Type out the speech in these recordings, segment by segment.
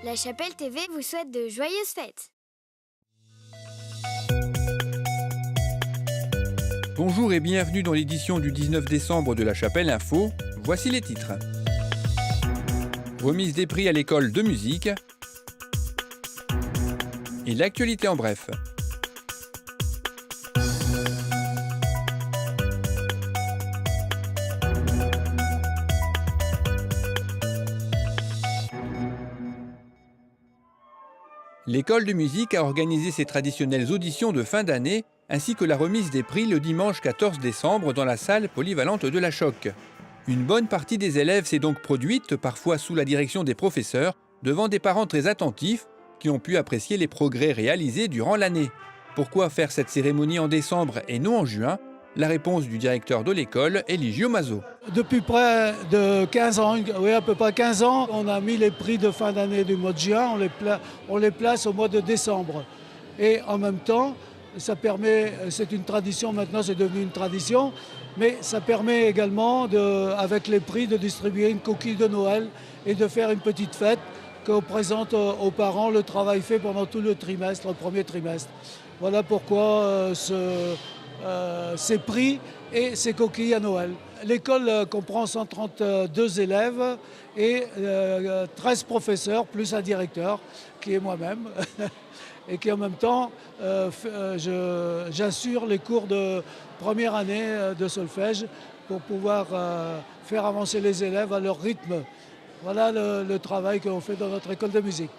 La Chapelle TV vous souhaite de joyeuses fêtes. Bonjour et bienvenue dans l'édition du 19 décembre de La Chapelle Info. Voici les titres. Remise des prix à l'école de musique. Et l'actualité en bref. L'école de musique a organisé ses traditionnelles auditions de fin d'année ainsi que la remise des prix le dimanche 14 décembre dans la salle polyvalente de la Choc. Une bonne partie des élèves s'est donc produite, parfois sous la direction des professeurs, devant des parents très attentifs qui ont pu apprécier les progrès réalisés durant l'année. Pourquoi faire cette cérémonie en décembre et non en juin? La réponse du directeur de l'école, Eligio Mazzo. Depuis près de 15 ans, oui, à peu près 15 ans, on a mis les prix de fin d'année du mois de juin, on les place au mois de décembre. Et en même temps, ça permet, c'est une tradition maintenant, c'est devenu une tradition, mais ça permet également, avec les prix, de distribuer une coquille de Noël et de faire une petite fête qu'on présente aux parents le travail fait pendant tout le trimestre, le premier trimestre. Voilà pourquoi ces prix et ces coquilles à Noël. L'école comprend 132 élèves et 13 professeurs, plus un directeur, qui est moi-même, et qui en même temps, j'assure les cours de première année de solfège pour pouvoir faire avancer les élèves à leur rythme. Voilà le travail qu'on fait dans notre école de musique.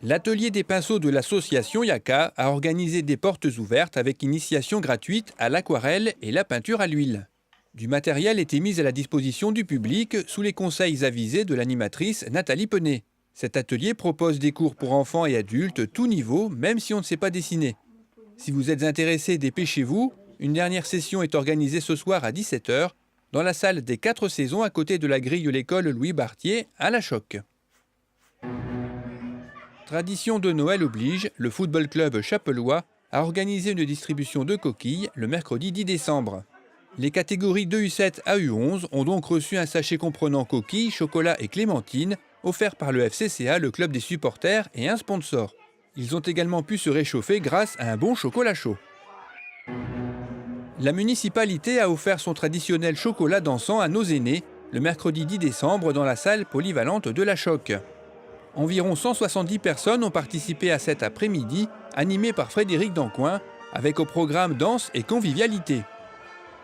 L'atelier des pinceaux de l'association Yaka a organisé des portes ouvertes avec initiation gratuite à l'aquarelle et la peinture à l'huile. Du matériel était mis à la disposition du public sous les conseils avisés de l'animatrice Nathalie Penet. Cet atelier propose des cours pour enfants et adultes, tout niveau, même si on ne sait pas dessiner. Si vous êtes intéressé, dépêchez-vous. Une dernière session est organisée ce soir à 17 h dans la salle des 4 saisons à côté de la grille de l'école Louis Bartier à La Choc. Tradition de Noël oblige, le football club chapellois a organisé une distribution de coquilles le mercredi 10 décembre. Les catégories de U7 à U11 ont donc reçu un sachet comprenant coquilles, chocolat et clémentine, offert par le FCCA, le club des supporters, et un sponsor. Ils ont également pu se réchauffer grâce à un bon chocolat chaud. La municipalité a offert son traditionnel chocolat dansant à nos aînés le mercredi 10 décembre dans la salle polyvalente de la Choc. Environ 170 personnes ont participé à cet après-midi, animé par Frédéric Dancoin, avec au programme danse et convivialité.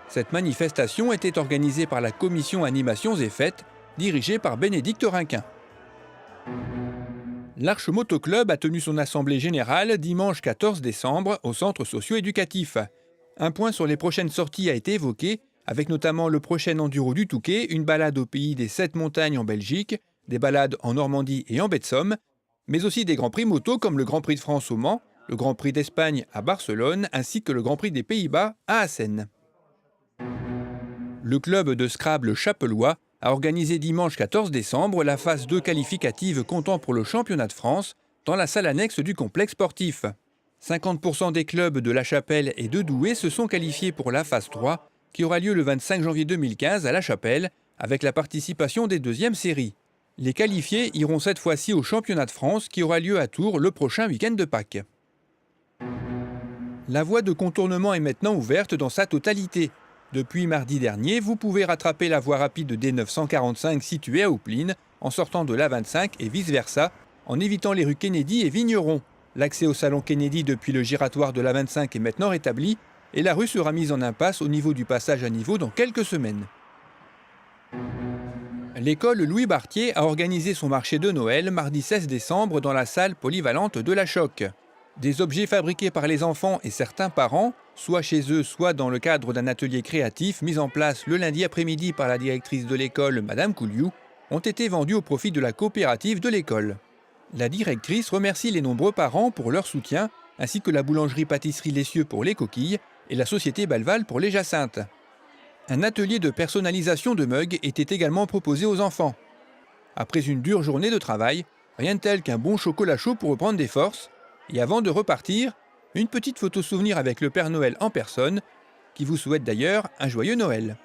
Cette manifestation était organisée par la commission Animations et Fêtes, dirigée par Bénédicte Rinquin. L'Arche Moto Club a tenu son assemblée générale dimanche 14 décembre au centre socio-éducatif. Un point sur les prochaines sorties a été évoqué, avec notamment le prochain enduro du Touquet, une balade au pays des 7 montagnes en Belgique, des balades en Normandie et en baie de Somme, mais aussi des grands prix moto comme le Grand Prix de France au Mans, le Grand Prix d'Espagne à Barcelone ainsi que le Grand Prix des Pays-Bas à Assen. Le club de Scrabble chapellois a organisé dimanche 14 décembre la phase 2 qualificative comptant pour le championnat de France dans la salle annexe du complexe sportif. 50% des clubs de La Chapelle et de Douai se sont qualifiés pour la phase 3 qui aura lieu le 25 janvier 2015 à La Chapelle avec la participation des deuxièmes séries. Les qualifiés iront cette fois-ci au championnat de France qui aura lieu à Tours le prochain week-end de Pâques. La voie de contournement est maintenant ouverte dans sa totalité. Depuis mardi dernier, vous pouvez rattraper la voie rapide D945 située à Houppelines en sortant de l'A25 et vice-versa, en évitant les rues Kennedy et Vigneron. L'accès au salon Kennedy depuis le giratoire de l'A25 est maintenant rétabli et la rue sera mise en impasse au niveau du passage à niveau dans quelques semaines. L'école Louis Bartier a organisé son marché de Noël mardi 16 décembre dans la salle polyvalente de la Choc. Des objets fabriqués par les enfants et certains parents, soit chez eux, soit dans le cadre d'un atelier créatif mis en place le lundi après-midi par la directrice de l'école, Madame Couliou, ont été vendus au profit de la coopérative de l'école. La directrice remercie les nombreux parents pour leur soutien, ainsi que la boulangerie-pâtisserie L'Essieux pour les coquilles et la société Balval pour les jacinthes. Un atelier de personnalisation de mugs était également proposé aux enfants. Après une dure journée de travail, rien de tel qu'un bon chocolat chaud pour reprendre des forces. Et avant de repartir, une petite photo souvenir avec le Père Noël en personne, qui vous souhaite d'ailleurs un joyeux Noël.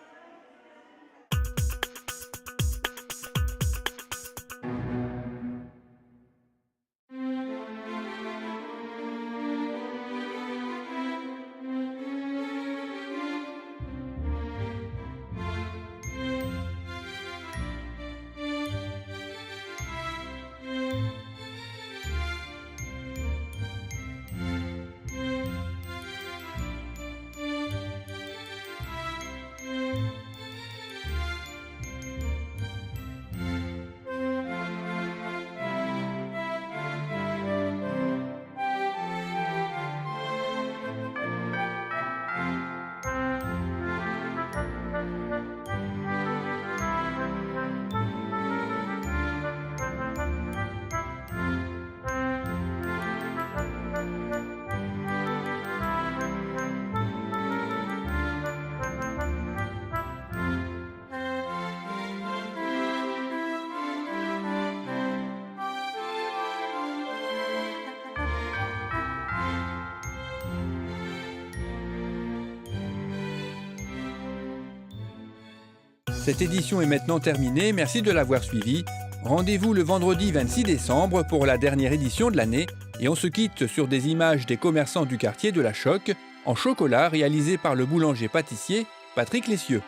Cette édition est maintenant terminée, merci de l'avoir suivie. Rendez-vous le vendredi 26 décembre pour la dernière édition de l'année et on se quitte sur des images des commerçants du quartier de la Choc en chocolat réalisé par le boulanger-pâtissier Patrick Lessieux.